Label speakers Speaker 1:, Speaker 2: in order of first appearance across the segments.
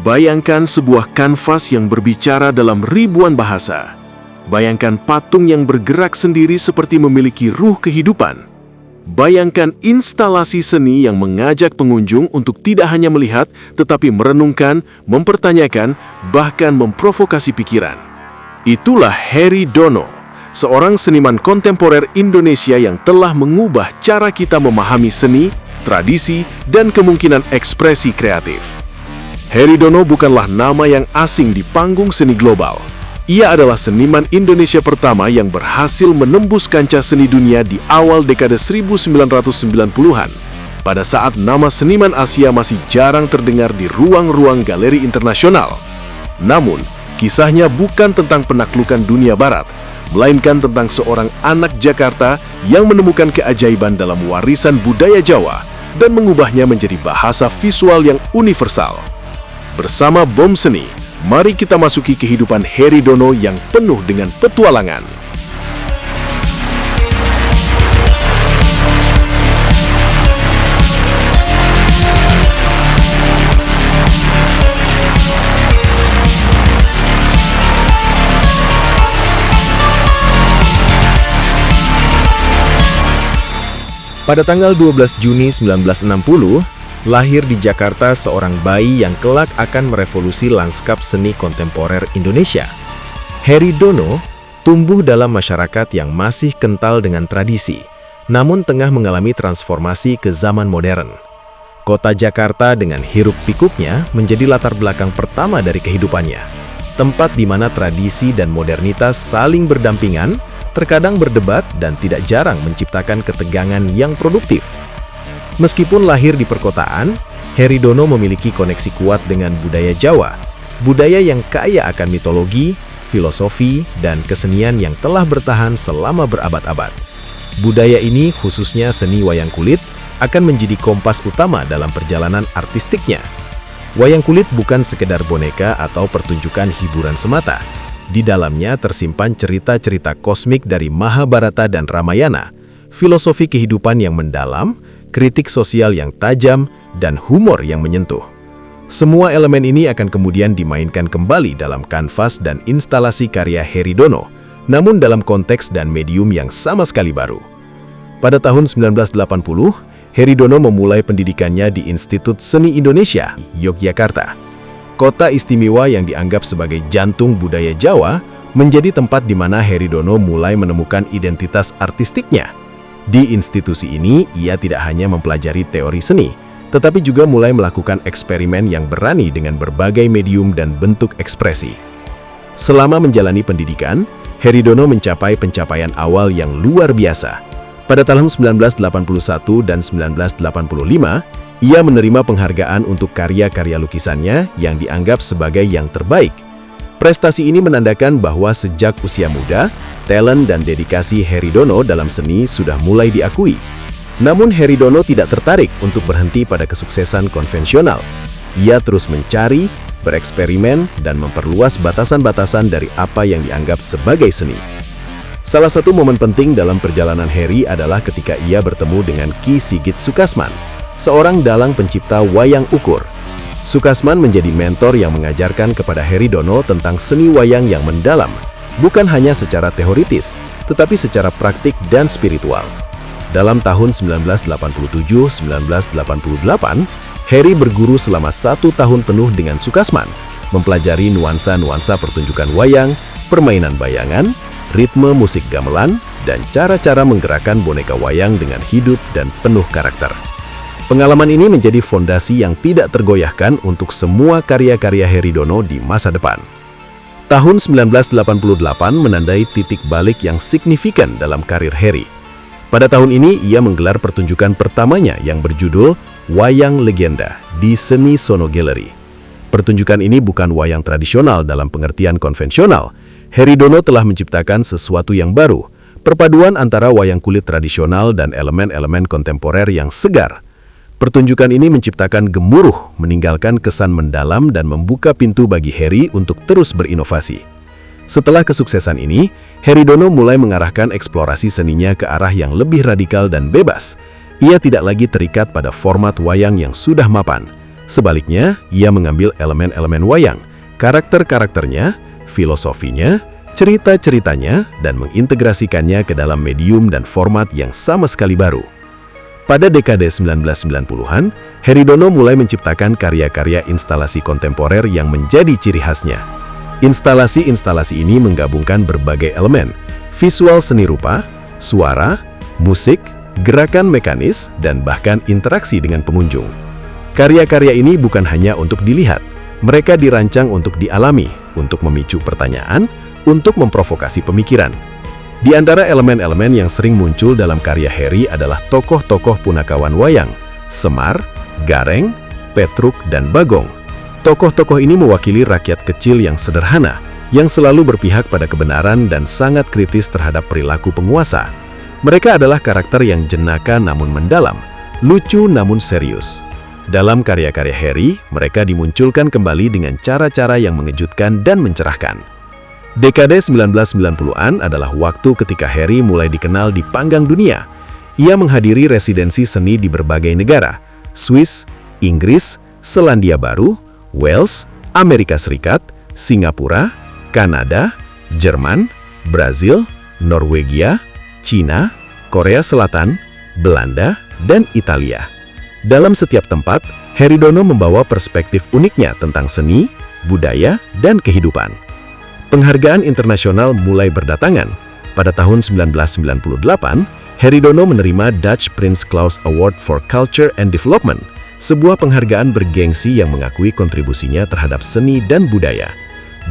Speaker 1: Bayangkan sebuah kanvas yang berbicara dalam ribuan bahasa. Bayangkan patung yang bergerak sendiri seperti memiliki ruh kehidupan. Bayangkan instalasi seni yang mengajak pengunjung untuk tidak hanya melihat, tetapi merenungkan, mempertanyakan, bahkan memprovokasi pikiran. Itulah Heri Dono, seorang seniman kontemporer Indonesia yang telah mengubah cara kita memahami seni, tradisi, dan kemungkinan ekspresi kreatif. Heri Dono bukanlah nama yang asing di panggung seni global. Ia adalah seniman Indonesia pertama yang berhasil menembus kancah seni dunia di awal dekade 1990-an, pada saat nama seniman Asia masih jarang terdengar di ruang-ruang galeri internasional. Namun, kisahnya bukan tentang penaklukan dunia barat, melainkan tentang seorang anak Jakarta yang menemukan keajaiban dalam warisan budaya Jawa dan mengubahnya menjadi bahasa visual yang universal. Bersama Bom Seni, mari kita masuki kehidupan Heri Dono yang penuh dengan petualangan.
Speaker 2: Pada tanggal 12 Juni 1960, lahir di Jakarta seorang bayi yang kelak akan merevolusi lanskap seni kontemporer Indonesia. Heri Dono tumbuh dalam masyarakat yang masih kental dengan tradisi, namun tengah mengalami transformasi ke zaman modern. Kota Jakarta dengan hiruk-pikuknya menjadi latar belakang pertama dari kehidupannya, tempat di mana tradisi dan modernitas saling berdampingan, terkadang berdebat dan tidak jarang menciptakan ketegangan yang produktif. Meskipun lahir di perkotaan, Heri Dono memiliki koneksi kuat dengan budaya Jawa, budaya yang kaya akan mitologi, filosofi, dan kesenian yang telah bertahan selama berabad-abad. Budaya ini, khususnya seni wayang kulit, akan menjadi kompas utama dalam perjalanan artistiknya. Wayang kulit bukan sekedar boneka atau pertunjukan hiburan semata. Di dalamnya tersimpan cerita-cerita kosmik dari Mahabharata dan Ramayana, filosofi kehidupan yang mendalam, kritik sosial yang tajam, dan humor yang menyentuh. Semua elemen ini akan kemudian dimainkan kembali dalam kanvas dan instalasi karya Heri Dono, namun dalam konteks dan medium yang sama sekali baru. Pada tahun 1980, Heri Dono memulai pendidikannya di Institut Seni Indonesia, Yogyakarta. Kota istimewa yang dianggap sebagai jantung budaya Jawa, menjadi tempat di mana Heri Dono mulai menemukan identitas artistiknya. Di institusi ini, ia tidak hanya mempelajari teori seni, tetapi juga mulai melakukan eksperimen yang berani dengan berbagai medium dan bentuk ekspresi. Selama menjalani pendidikan, Heri Dono mencapai pencapaian awal yang luar biasa. Pada tahun 1981 dan 1985, ia menerima penghargaan untuk karya-karya lukisannya yang dianggap sebagai yang terbaik. Prestasi ini menandakan bahwa sejak usia muda, talent dan dedikasi Heri Dono dalam seni sudah mulai diakui. Namun Heri Dono tidak tertarik untuk berhenti pada kesuksesan konvensional. Ia terus mencari, bereksperimen, dan memperluas batasan-batasan dari apa yang dianggap sebagai seni. Salah satu momen penting dalam perjalanan Heri adalah ketika ia bertemu dengan Ki Sigit Sukasman, seorang dalang pencipta wayang ukur. Sukasman menjadi mentor yang mengajarkan kepada Heri Dono tentang seni wayang yang mendalam, bukan hanya secara teoritis, tetapi secara praktik dan spiritual. Dalam tahun 1987-1988, Heri berguru selama 1 tahun penuh dengan Sukasman, mempelajari nuansa-nuansa pertunjukan wayang, permainan bayangan, ritme musik gamelan, dan cara-cara menggerakkan boneka wayang dengan hidup dan penuh karakter. Pengalaman ini menjadi fondasi yang tidak tergoyahkan untuk semua karya-karya Heri Dono di masa depan. Tahun 1988 menandai titik balik yang signifikan dalam karir Heri. Pada tahun ini, ia menggelar pertunjukan pertamanya yang berjudul Wayang Legenda di Seni Sono Gallery. Pertunjukan ini bukan wayang tradisional dalam pengertian konvensional. Heri Dono telah menciptakan sesuatu yang baru, perpaduan antara wayang kulit tradisional dan elemen-elemen kontemporer yang segar. Pertunjukan ini menciptakan gemuruh, meninggalkan kesan mendalam dan membuka pintu bagi Heri untuk terus berinovasi. Setelah kesuksesan ini, Heri Dono mulai mengarahkan eksplorasi seninya ke arah yang lebih radikal dan bebas. Ia tidak lagi terikat pada format wayang yang sudah mapan, Sebaliknya, ia mengambil elemen-elemen wayang, karakter-karakternya, filosofinya, cerita-ceritanya, dan mengintegrasikannya ke dalam medium dan format yang sama sekali baru. Pada dekade 1990-an, Heridono mulai menciptakan karya-karya instalasi kontemporer yang menjadi ciri khasnya. Instalasi-instalasi ini menggabungkan berbagai elemen, visual seni rupa, suara, musik, gerakan mekanis, dan bahkan interaksi dengan pengunjung. Karya-karya ini bukan hanya untuk dilihat, mereka dirancang untuk dialami, untuk memicu pertanyaan, untuk memprovokasi pemikiran. Di antara elemen-elemen yang sering muncul dalam karya Heri adalah tokoh-tokoh punakawan wayang, Semar, Gareng, Petruk, dan Bagong. Tokoh-tokoh ini mewakili rakyat kecil yang sederhana, yang selalu berpihak pada kebenaran dan sangat kritis terhadap perilaku penguasa. Mereka adalah karakter yang jenaka namun mendalam, lucu namun serius. Dalam karya-karya Heri, mereka dimunculkan kembali dengan cara-cara yang mengejutkan dan mencerahkan. Dekade 1990-an adalah waktu ketika Heri mulai dikenal di panggang dunia. Ia menghadiri residensi seni di berbagai negara, Swiss, Inggris, Selandia Baru, Wales, Amerika Serikat, Singapura, Kanada, Jerman, Brazil, Norwegia, Cina, Korea Selatan, Belanda, dan Italia. Dalam setiap tempat, Heridono membawa perspektif uniknya tentang seni, budaya, dan kehidupan. Penghargaan internasional mulai berdatangan. Pada tahun 1998, Heridono menerima Dutch Prince Claus Award for Culture and Development, sebuah penghargaan bergengsi yang mengakui kontribusinya terhadap seni dan budaya.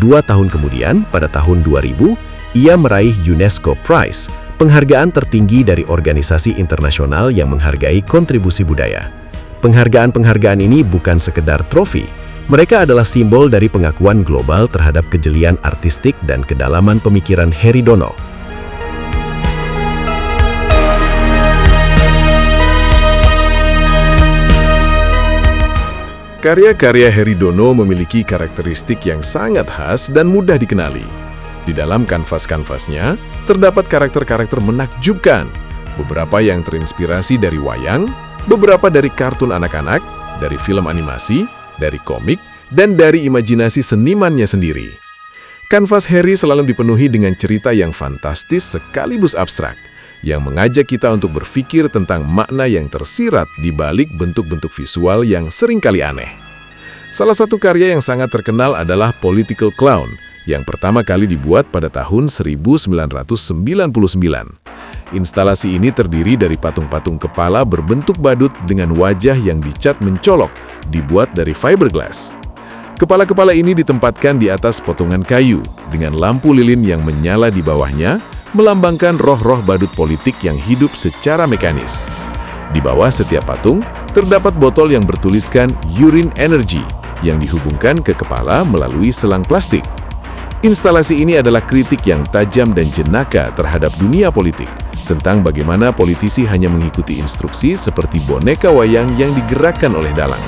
Speaker 2: 2 tahun kemudian, pada tahun 2000, ia meraih UNESCO Prize, penghargaan tertinggi dari organisasi internasional yang menghargai kontribusi budaya. Penghargaan-penghargaan ini bukan sekedar trofi, mereka adalah simbol dari pengakuan global terhadap kejelian artistik dan kedalaman pemikiran Heridono.
Speaker 1: Karya-karya Heridono memiliki karakteristik yang sangat khas dan mudah dikenali. Di dalam kanvas-kanvasnya, terdapat karakter-karakter menakjubkan, beberapa yang terinspirasi dari wayang, beberapa dari kartun anak-anak, dari film animasi, dari komik, dan dari imajinasi senimannya sendiri. Kanvas Heri selalu dipenuhi dengan cerita yang fantastis sekaligus abstrak, yang mengajak kita untuk berpikir tentang makna yang tersirat di balik bentuk-bentuk visual yang seringkali aneh. Salah satu karya yang sangat terkenal adalah Political Clown, yang pertama kali dibuat pada tahun 1999. Instalasi ini terdiri dari patung-patung kepala berbentuk badut dengan wajah yang dicat mencolok, dibuat dari fiberglass. Kepala-kepala ini ditempatkan di atas potongan kayu, dengan lampu lilin yang menyala di bawahnya, melambangkan roh-roh badut politik yang hidup secara mekanis. Di bawah setiap patung, terdapat botol yang bertuliskan Urine Energy, yang dihubungkan ke kepala melalui selang plastik. Instalasi ini adalah kritik yang tajam dan jenaka terhadap dunia politik, tentang bagaimana politisi hanya mengikuti instruksi seperti boneka wayang yang digerakkan oleh dalang.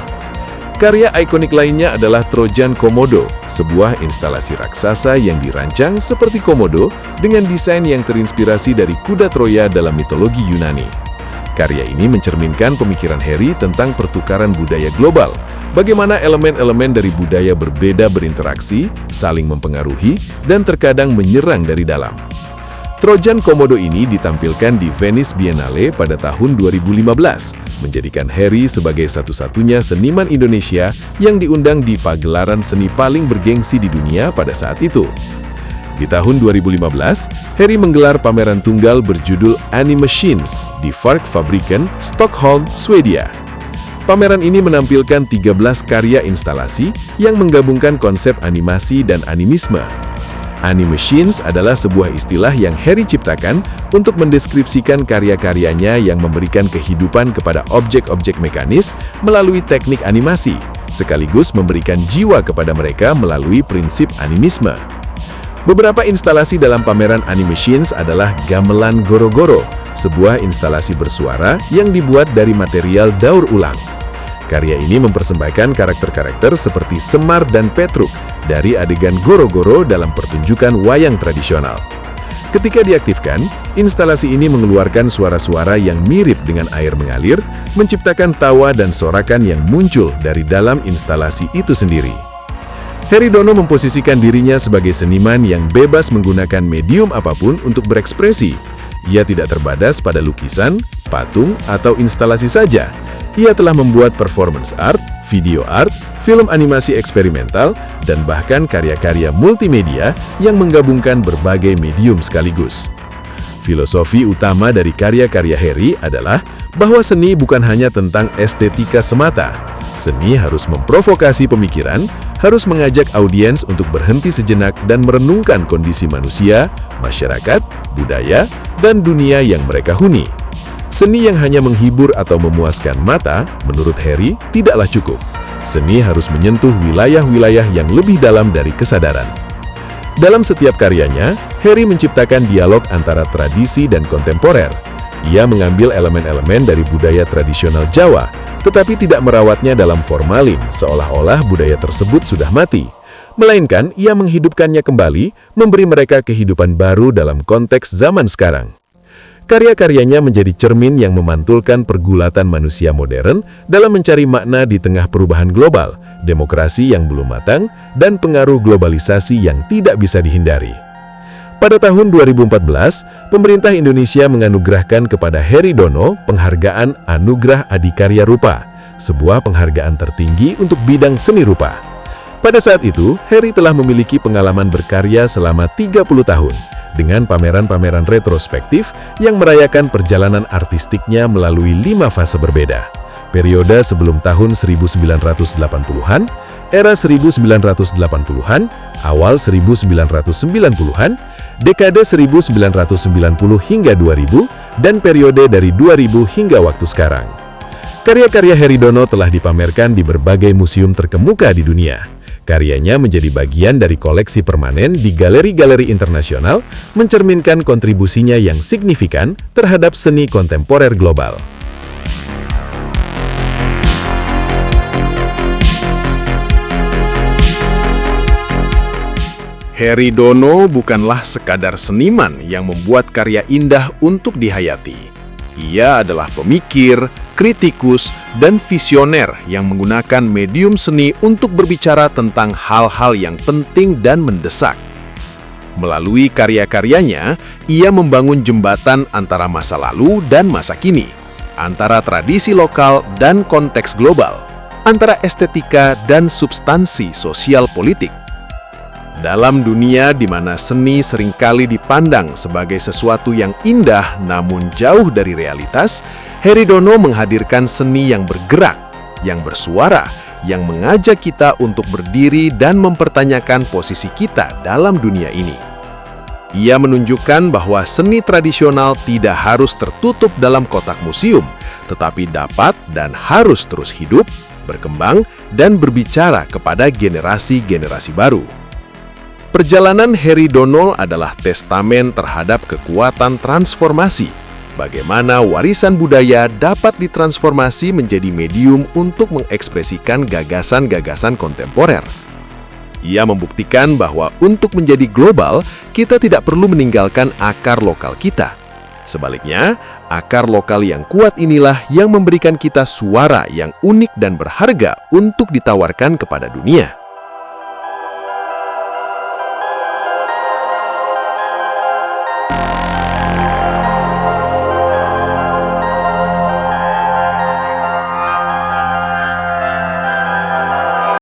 Speaker 1: Karya ikonik lainnya adalah Trojan Komodo, sebuah instalasi raksasa yang dirancang seperti komodo dengan desain yang terinspirasi dari kuda Troya dalam mitologi Yunani. Karya ini mencerminkan pemikiran Heri tentang pertukaran budaya global, bagaimana elemen-elemen dari budaya berbeda berinteraksi, saling mempengaruhi, dan terkadang menyerang dari dalam. Trojan Komodo ini ditampilkan di Venice Biennale pada tahun 2015, menjadikan Heri sebagai satu-satunya seniman Indonesia yang diundang di pagelaran seni paling bergengsi di dunia pada saat itu. Di tahun 2015, Heri menggelar pameran tunggal berjudul Animations di Fabriken, Stockholm, Swedia. Pameran ini menampilkan 13 karya instalasi yang menggabungkan konsep animasi dan animisme. Animations adalah sebuah istilah yang Heri ciptakan untuk mendeskripsikan karya-karyanya yang memberikan kehidupan kepada objek-objek mekanis melalui teknik animasi, sekaligus memberikan jiwa kepada mereka melalui prinsip animisme. Beberapa instalasi dalam pameran Animations adalah Gamelan Goro-Goro, sebuah instalasi bersuara yang dibuat dari material daur ulang. Karya ini mempersembahkan karakter-karakter seperti Semar dan Petruk dari adegan Goro-Goro dalam pertunjukan wayang tradisional. Ketika diaktifkan,
Speaker 2: Instalasi ini mengeluarkan suara-suara yang mirip dengan air mengalir, menciptakan tawa dan sorakan yang muncul dari dalam instalasi itu sendiri. Heri Dono memposisikan dirinya sebagai seniman yang bebas menggunakan medium apapun untuk berekspresi. Ia tidak terbatas pada lukisan, patung, atau instalasi saja. Ia telah membuat performance art, video art, film animasi eksperimental, dan bahkan karya-karya multimedia yang menggabungkan berbagai medium sekaligus. Filosofi utama dari karya-karya Heri adalah bahwa seni bukan hanya tentang estetika semata. Seni harus memprovokasi pemikiran, harus mengajak audiens untuk berhenti sejenak dan merenungkan kondisi manusia, masyarakat, budaya, dan dunia yang mereka huni. Seni yang hanya menghibur atau memuaskan mata, menurut Heri, tidaklah cukup. Seni harus menyentuh wilayah-wilayah yang lebih dalam dari kesadaran. Dalam setiap karyanya, Heri menciptakan dialog antara tradisi dan kontemporer. Ia mengambil elemen-elemen dari budaya tradisional Jawa, tetapi tidak merawatnya dalam formalin, seolah-olah budaya tersebut sudah mati. Melainkan, ia menghidupkannya kembali, memberi mereka kehidupan baru dalam konteks zaman sekarang. Karya-karyanya menjadi cermin yang memantulkan pergulatan manusia modern dalam mencari makna di tengah perubahan global, demokrasi yang belum matang, dan pengaruh globalisasi yang tidak bisa dihindari. Pada tahun 2014, pemerintah Indonesia menganugerahkan kepada Heri Dono penghargaan Anugerah Adikarya Rupa, sebuah penghargaan tertinggi untuk bidang seni rupa. Pada saat itu, Heri telah memiliki pengalaman berkarya selama 30 tahun, dengan pameran-pameran retrospektif yang merayakan perjalanan artistiknya melalui 5 fase berbeda. Periode sebelum tahun 1980-an, era 1980-an, awal 1990-an, dekade 1990 hingga 2000, dan periode dari 2000 hingga waktu sekarang. Karya-karya Heri Dono telah dipamerkan di berbagai museum terkemuka di dunia. Karyanya menjadi bagian dari koleksi permanen di galeri-galeri internasional, mencerminkan kontribusinya yang signifikan terhadap seni kontemporer global.
Speaker 1: Heri Dono bukanlah sekadar seniman yang membuat karya indah untuk dihayati. Ia adalah pemikir, kritikus, dan visioner yang menggunakan medium seni untuk berbicara tentang hal-hal yang penting dan mendesak. Melalui karya-karyanya, ia membangun jembatan antara masa lalu dan masa kini, antara tradisi lokal dan konteks global, antara estetika dan substansi sosial politik. Dalam dunia di mana seni seringkali dipandang sebagai sesuatu yang indah namun jauh dari realitas, Heri Dono menghadirkan seni yang bergerak, yang bersuara, yang mengajak kita untuk berdiri dan mempertanyakan posisi kita dalam dunia ini. Ia menunjukkan bahwa seni tradisional tidak harus tertutup dalam kotak museum, tetapi dapat dan harus terus hidup, berkembang, dan berbicara kepada generasi-generasi baru. Perjalanan Heri Dono adalah testamen terhadap kekuatan transformasi. Bagaimana warisan budaya dapat ditransformasi menjadi medium untuk mengekspresikan gagasan-gagasan kontemporer. Ia membuktikan bahwa untuk menjadi global, kita tidak perlu meninggalkan akar lokal kita. Sebaliknya, akar lokal yang kuat inilah yang memberikan kita suara yang unik dan berharga untuk ditawarkan kepada dunia.